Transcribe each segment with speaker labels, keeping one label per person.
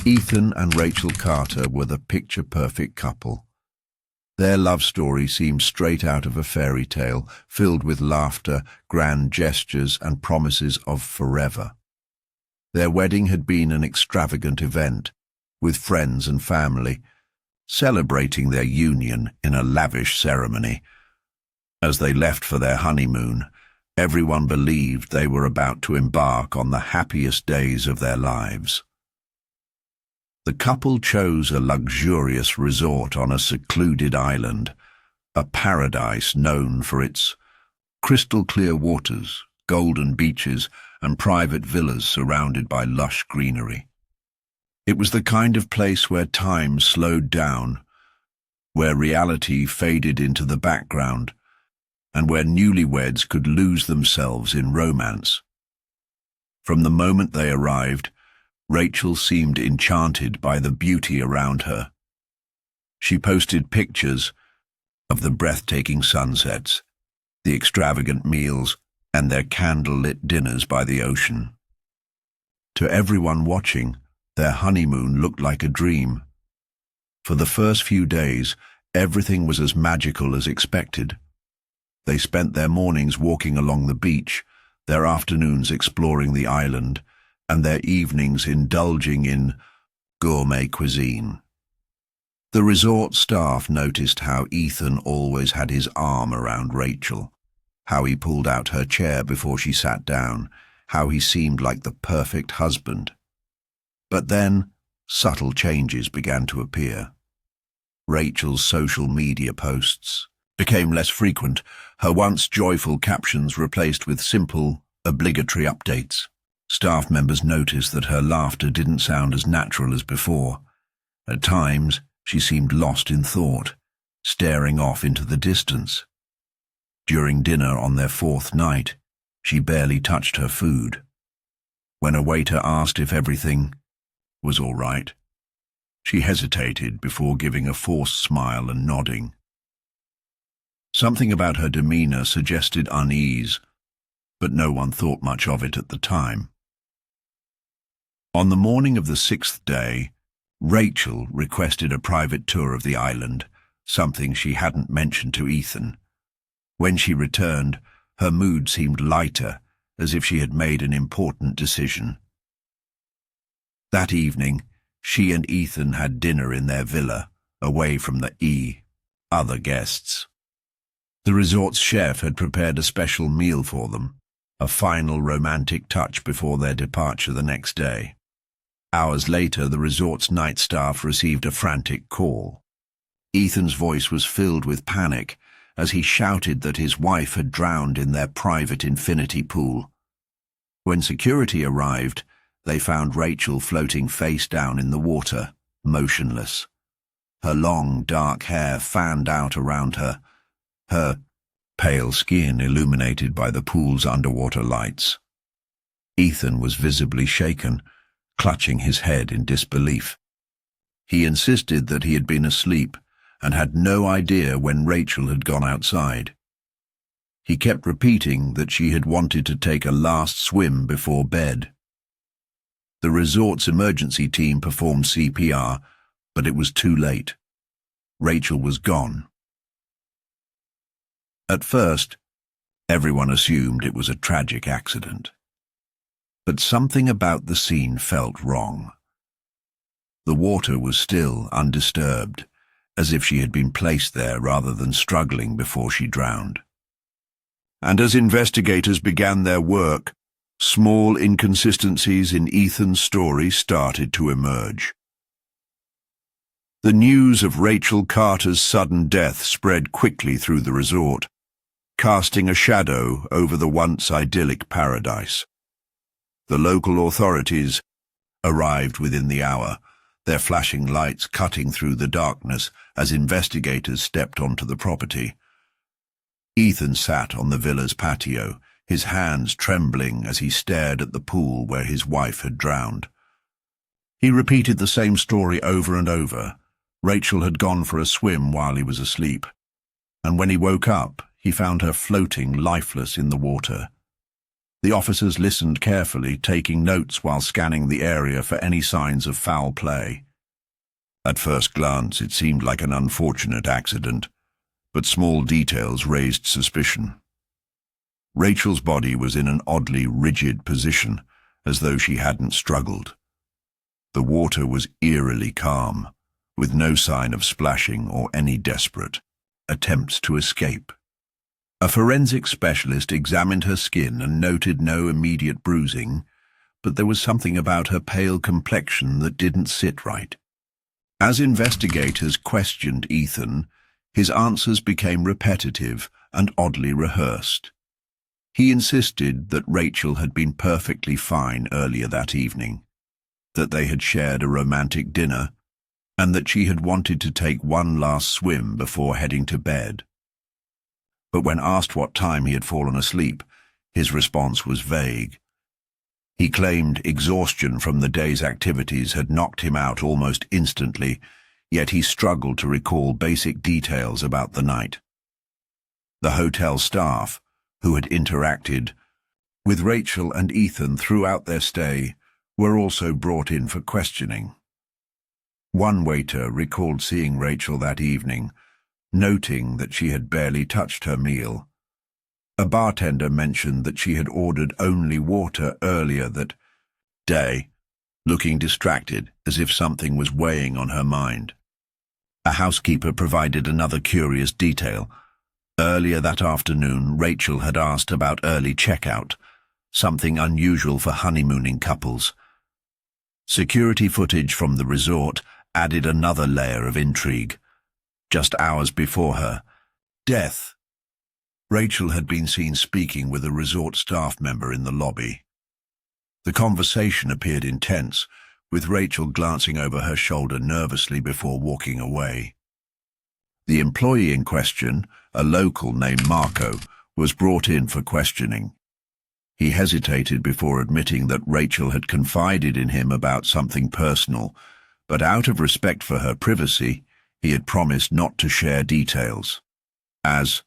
Speaker 1: Ethan and Rachel Carter were the picture-perfect couple. Their love story seemed straight out of a fairy tale, filled with laughter, grand gestures, and promises of forever. Their wedding had been an extravagant event, with friends and family, celebrating their union in a lavish ceremony. As they left for their honeymoon, everyone believed they were about to embark on the happiest days of their lives. The couple chose a luxurious resort on a secluded island, a paradise known for its crystal-clear waters, golden beaches, and private villas surrounded by lush greenery. It was the kind of place where time slowed down, where reality faded into the background, and where newlyweds could lose themselves in romance. From the moment they arrived, Rachel seemed enchanted by the beauty around her. She posted pictures of the breathtaking sunsets, the extravagant meals, and their candle-lit dinners by the ocean. To everyone watching, their honeymoon looked like a dream. For the first few days, everything was as magical as expected. They spent their mornings walking along the beach, their afternoons exploring the island, and their evenings indulging in gourmet cuisine. The resort staff noticed how Ethan always had his arm around Rachel, how he pulled out her chair before she sat down, how he seemed like the perfect husband. But then, subtle changes began to appear. Rachel's social media posts became less frequent, her once joyful captions replaced with simple, obligatory updates. Staff members noticed that her laughter didn't sound as natural as before. At times, she seemed lost in thought, staring off into the distance. During dinner on their fourth night, she barely touched her food. When a waiter asked if everything was all right, she hesitated before giving a forced smile and nodding. Something about her demeanor suggested unease, but no one thought much of it at the time. On the morning of the sixth day, Rachel requested a private tour of the island, something she hadn't mentioned to Ethan. When she returned, her mood seemed lighter, as if she had made an important decision. That evening, she and Ethan had dinner in their villa, away from the other guests. The resort's chef had prepared a special meal for them, a final romantic touch before their departure the next day. Hours later, the resort's night staff received a frantic call. Ethan's voice was filled with panic as he shouted that his wife had drowned in their private infinity pool. When security arrived, they found Rachel floating face down in the water, motionless. Her long, dark hair fanned out around her, her pale skin illuminated by the pool's underwater lights. Ethan was visibly shaken, clutching his head in disbelief. He insisted that he had been asleep and had no idea when Rachel had gone outside. He kept repeating that she had wanted to take a last swim before bed. The resort's emergency team performed CPR, but it was too late. Rachel was gone. At first, everyone assumed it was a tragic accident. But something about the scene felt wrong. The water was still undisturbed, as if she had been placed there rather than struggling before she drowned. And as investigators began their work, small inconsistencies in Ethan's story started to emerge. The news of Rachel Carter's sudden death spread quickly through the resort, casting a shadow over the once idyllic paradise. The local authorities arrived within the hour, their flashing lights cutting through the darkness as investigators stepped onto the property. Ethan sat on the villa's patio, his hands trembling as he stared at the pool where his wife had drowned. He repeated the same story over and over. Rachel had gone for a swim while he was asleep, and when he woke up, he found her floating lifeless in the water. The officers listened carefully, taking notes while scanning the area for any signs of foul play. At first glance, it seemed like an unfortunate accident, but small details raised suspicion. Rachel's body was in an oddly rigid position, as though she hadn't struggled. The water was eerily calm, with no sign of splashing or any desperate attempts to escape. A forensic specialist examined her skin and noted no immediate bruising, but there was something about her pale complexion that didn't sit right. As investigators questioned Ethan, his answers became repetitive and oddly rehearsed. He insisted that Rachel had been perfectly fine earlier that evening, that they had shared a romantic dinner, and that she had wanted to take one last swim before heading to bed. But when asked what time he had fallen asleep, his response was vague. He claimed exhaustion from the day's activities had knocked him out almost instantly, yet he struggled to recall basic details about the night. The hotel staff, who had interacted with Rachel and Ethan throughout their stay, were also brought in for questioning. One waiter recalled seeing Rachel that evening, noting that she had barely touched her meal. A bartender mentioned that she had ordered only water earlier that day, looking distracted as if something was weighing on her mind. A housekeeper provided another curious detail. Earlier that afternoon, Rachel had asked about early checkout, something unusual for honeymooning couples. Security footage from the resort added another layer of intrigue. Just hours before her death, Rachel had been seen speaking with a resort staff member in the lobby. The conversation appeared intense, with Rachel glancing over her shoulder nervously before walking away. The employee in question, a local named Marco, was brought in for questioning. He hesitated before admitting that Rachel had confided in him about something personal, but out of respect for her privacy, he had promised not to share details. As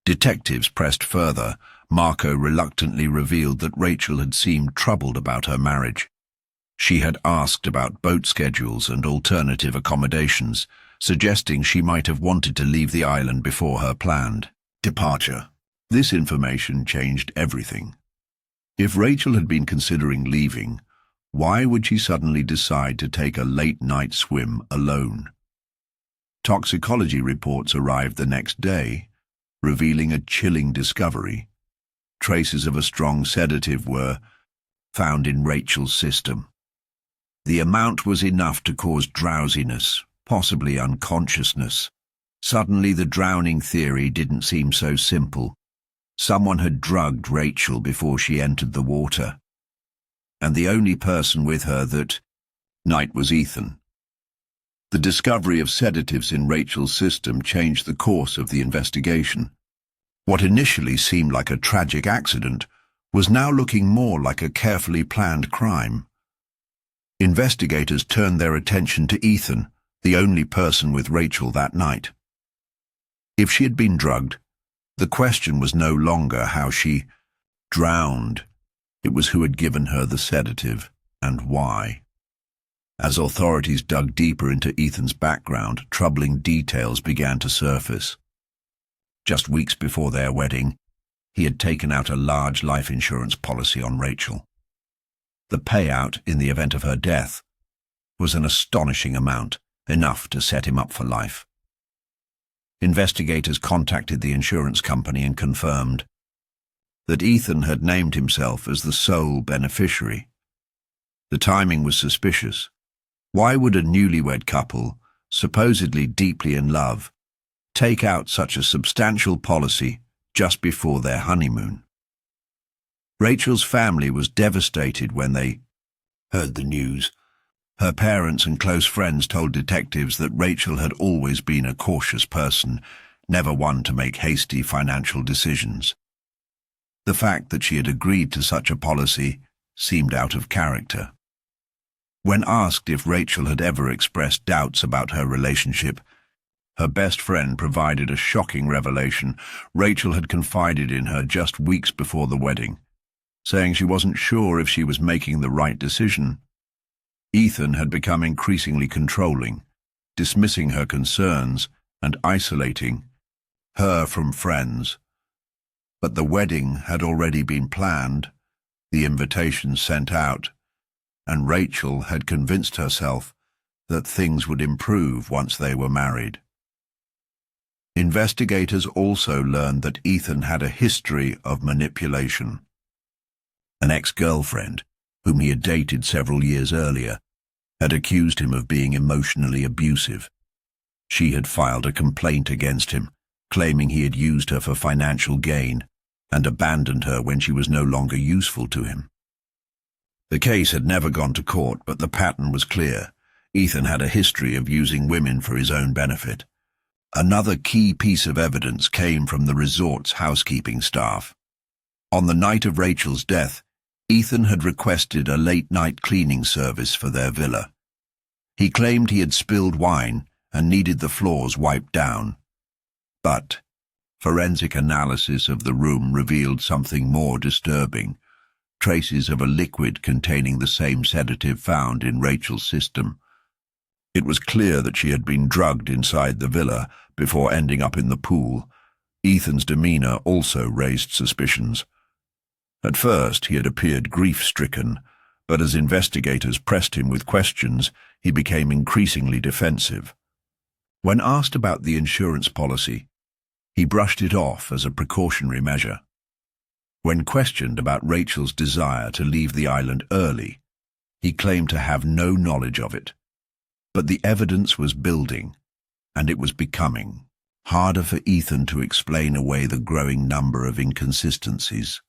Speaker 1: detectives pressed further, Marco reluctantly revealed that Rachel had seemed troubled about her marriage. She had asked about boat schedules and alternative accommodations, suggesting she might have wanted to leave the island before her planned departure. This information changed everything. If Rachel had been considering leaving, why would she suddenly decide to take a late-night swim alone? Toxicology reports arrived the next day, revealing a chilling discovery. Traces of a strong sedative were found in Rachel's system. The amount was enough to cause drowsiness, possibly unconsciousness. Suddenly the drowning theory didn't seem so simple. Someone had drugged Rachel before she entered the water, and the only person with her that night was Ethan. The discovery of sedatives in Rachel's system changed the course of the investigation. What initially seemed like a tragic accident was now looking more like a carefully planned crime. Investigators turned their attention to Ethan, the only person with Rachel that night. If she had been drugged, the question was no longer how she drowned. It was who had given her the sedative and why. As authorities dug deeper into Ethan's background, troubling details began to surface. Just weeks before their wedding, he had taken out a large life insurance policy on Rachel. The payout in the event of her death was an astonishing amount, enough to set him up for life. Investigators contacted the insurance company and confirmed that Ethan had named himself as the sole beneficiary. The timing was suspicious. Why would a newlywed couple, supposedly deeply in love, take out such a substantial policy just before their honeymoon? Rachel's family was devastated when they heard the news. Her parents and close friends told detectives that Rachel had always been a cautious person, never one to make hasty financial decisions. The fact that she had agreed to such a policy seemed out of character. When asked if Rachel had ever expressed doubts about her relationship, her best friend provided a shocking revelation. Rachel had confided in her just weeks before the wedding. saying she wasn't sure if she was making the right decision. Ethan had become increasingly controlling, dismissing her concerns and isolating her from friends. But the wedding had already been planned, the invitations sent out, and Rachel had convinced herself that things would improve once they were married. Investigators also learned that Ethan had a history of manipulation. An ex-girlfriend, whom he had dated several years earlier, had accused him of being emotionally abusive. She had filed a complaint against him, claiming he had used her for financial gain and abandoned her when she was no longer useful to him. The case had never gone to court, but the pattern was clear. Ethan had a history of using women for his own benefit. Another key piece of evidence came from the resort's housekeeping staff. On the night of Rachel's death, Ethan had requested a late-night cleaning service for their villa. He claimed he had spilled wine and needed the floors wiped down. But forensic analysis of the room revealed something more disturbing: traces of a liquid containing the same sedative found in Rachel's system. It was clear that she had been drugged inside the villa before ending up in the pool. Ethan's demeanor also raised suspicions. At first, he had appeared grief-stricken, but as investigators pressed him with questions, he became increasingly defensive. When asked about the insurance policy, he brushed it off as a precautionary measure. When questioned about Rachel's desire to leave the island early, he claimed to have no knowledge of it. But the evidence was building, and it was becoming harder for Ethan to explain away the growing number of inconsistencies.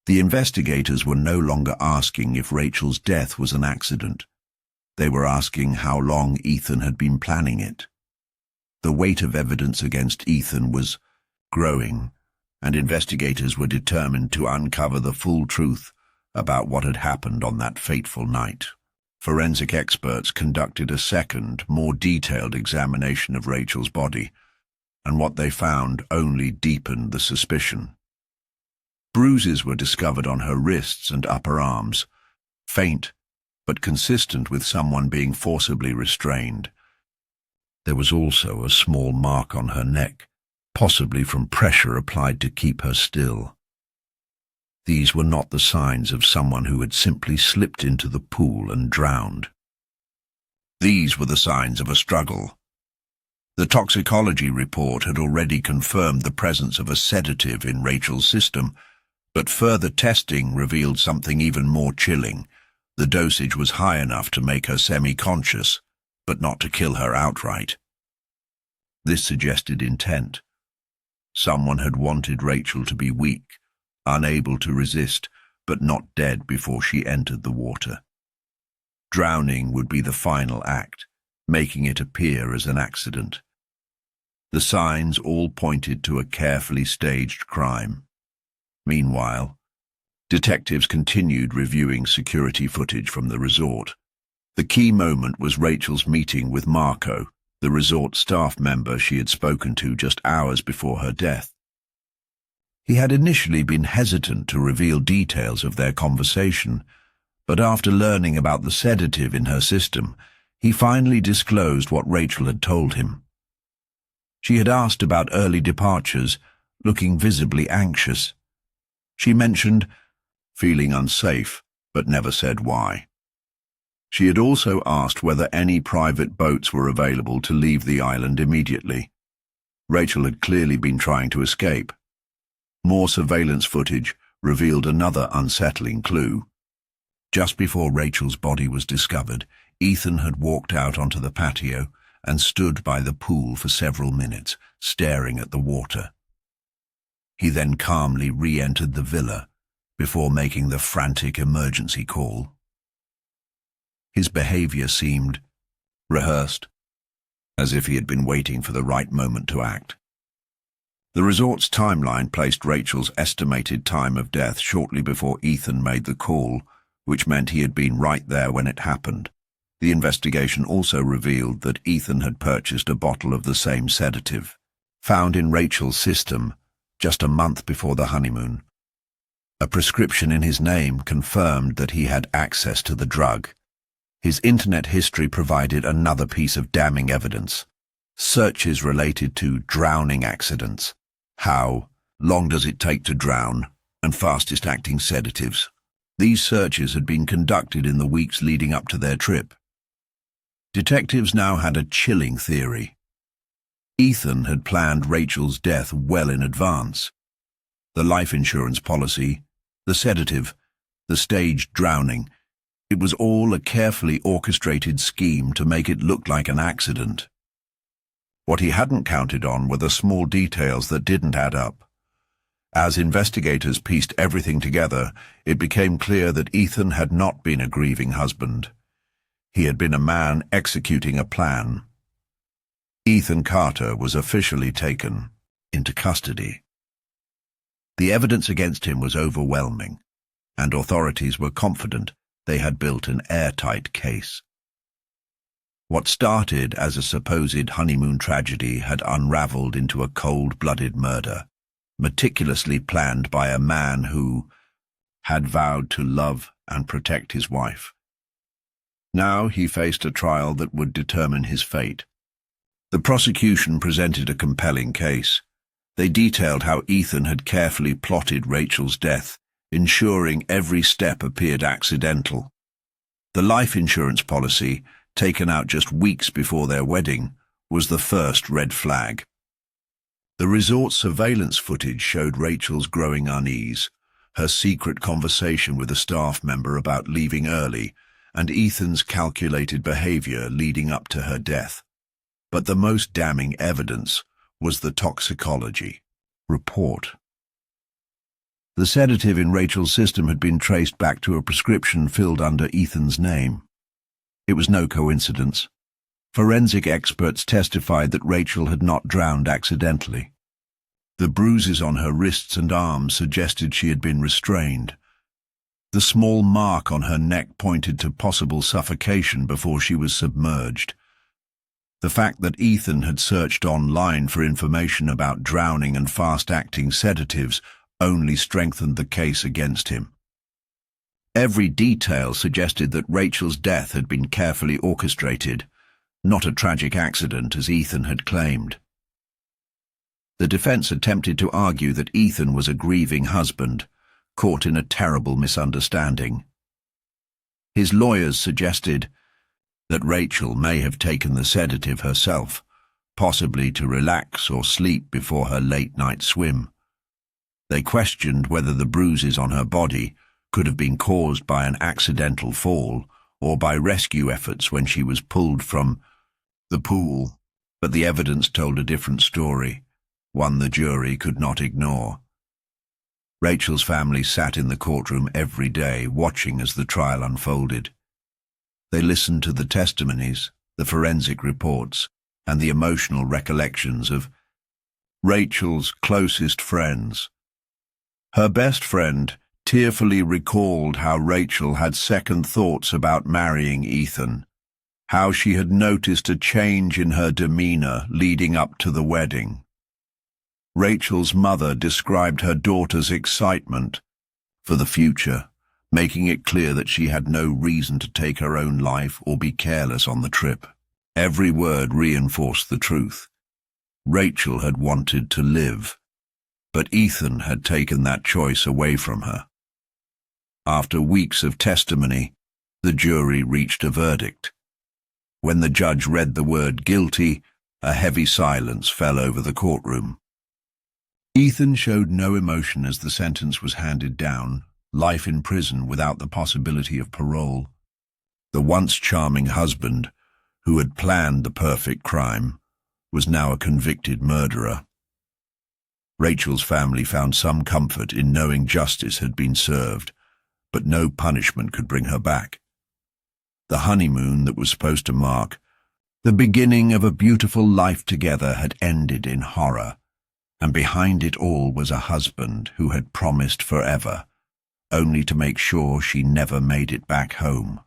Speaker 1: The investigators were no longer asking if Rachel's death was an accident. They were asking how long Ethan had been planning it. The weight of evidence against Ethan was growing, and investigators were determined to uncover the full truth about what had happened on that fateful night. Forensic experts conducted a second, more detailed examination of Rachel's body, and what they found only deepened the suspicion. Bruises were discovered on her wrists and upper arms, faint but consistent with someone being forcibly restrained. There was also a small mark on her neck, possibly from pressure applied to keep her still. These were not the signs of someone who had simply slipped into the pool and drowned. These were the signs of a struggle. The toxicology report had already confirmed the presence of a sedative in Rachel's system, but further testing revealed something even more chilling. The dosage was high enough to make her semi-conscious, but not to kill her outright. This suggested intent. Someone had wanted Rachel to be weak, unable to resist, but not dead before she entered the water. Drowning would be the final act, making it appear as an accident. The signs all pointed to a carefully staged crime. Meanwhile, detectives continued reviewing security footage from the resort. The key moment was Rachel's meeting with Marco, the resort staff member she had spoken to just hours before her death. He had initially been hesitant to reveal details of their conversation, but after learning about the sedative in her system, he finally disclosed what Rachel had told him. She had asked about early departures, looking visibly anxious. She mentioned feeling unsafe, but never said why. She had also asked whether any private boats were available to leave the island immediately. Rachel had clearly been trying to escape. More surveillance footage revealed another unsettling clue. Just before Rachel's body was discovered, Ethan had walked out onto the patio and stood by the pool for several minutes, staring at the water. He then calmly re-entered the villa before making the frantic emergency call. His behavior seemed rehearsed, as if he had been waiting for the right moment to act. The resort's timeline placed Rachel's estimated time of death shortly before Ethan made the call, which meant he had been right there when it happened. The investigation also revealed that Ethan had purchased a bottle of the same sedative, found in Rachel's system just a month before the honeymoon. A prescription in his name confirmed that he had access to the drug. His internet history provided another piece of damning evidence. Searches related to drowning accidents. How long does it take to drown? And fastest-acting sedatives. These searches had been conducted in the weeks leading up to their trip. Detectives now had a chilling theory. Ethan had planned Rachel's death well in advance. The life insurance policy, the sedative, the staged drowning, it was all a carefully orchestrated scheme to make it look like an accident. What he hadn't counted on were the small details that didn't add up. As investigators pieced everything together, it became clear that Ethan had not been a grieving husband. He had been a man executing a plan. Ethan Carter was officially taken into custody. The evidence against him was overwhelming, and authorities were confident they had built an airtight case. What started as a supposed honeymoon tragedy had unraveled into a cold-blooded murder, meticulously planned by a man who had vowed to love and protect his wife. Now he faced a trial that would determine his fate. The prosecution presented a compelling case. They detailed how Ethan had carefully plotted Rachel's death, ensuring every step appeared accidental. The life insurance policy, taken out just weeks before their wedding, was the first red flag. The resort surveillance footage showed Rachel's growing unease, her secret conversation with a staff member about leaving early, and Ethan's calculated behavior leading up to her death. But the most damning evidence was the toxicology report. The sedative in Rachel's system had been traced back to a prescription filled under Ethan's name. It was no coincidence. Forensic experts testified that Rachel had not drowned accidentally. The bruises on her wrists and arms suggested she had been restrained. The small mark on her neck pointed to possible suffocation before she was submerged. The fact that Ethan had searched online for information about drowning and fast-acting sedatives only strengthened the case against him. Every detail suggested that Rachel's death had been carefully orchestrated, not a tragic accident as Ethan had claimed. The defense attempted to argue that Ethan was a grieving husband, caught in a terrible misunderstanding. His lawyers suggested that Rachel may have taken the sedative herself, possibly to relax or sleep before her late-night swim. They questioned whether the bruises on her body could have been caused by an accidental fall or by rescue efforts when she was pulled from the pool, but the evidence told a different story, one the jury could not ignore. Rachel's family sat in the courtroom every day, watching as the trial unfolded. They listened to the testimonies, the forensic reports, and the emotional recollections of Rachel's closest friends. Her best friend tearfully recalled how Rachel had second thoughts about marrying Ethan, how she had noticed a change in her demeanor leading up to the wedding. Rachel's mother described her daughter's excitement for the future, making it clear that she had no reason to take her own life or be careless on the trip. Every word reinforced the truth. Rachel had wanted to live, but Ethan had taken that choice away from her. After weeks of testimony, the jury reached a verdict. When the judge read the word guilty, a heavy silence fell over the courtroom. Ethan showed no emotion as the sentence was handed down, life in prison without the possibility of parole. The once charming husband, who had planned the perfect crime, was now a convicted murderer. Rachel's family found some comfort in knowing justice had been served, but no punishment could bring her back. The honeymoon that was supposed to mark the beginning of a beautiful life together had ended in horror, and behind it all was a husband who had promised forever, only to make sure she never made it back home.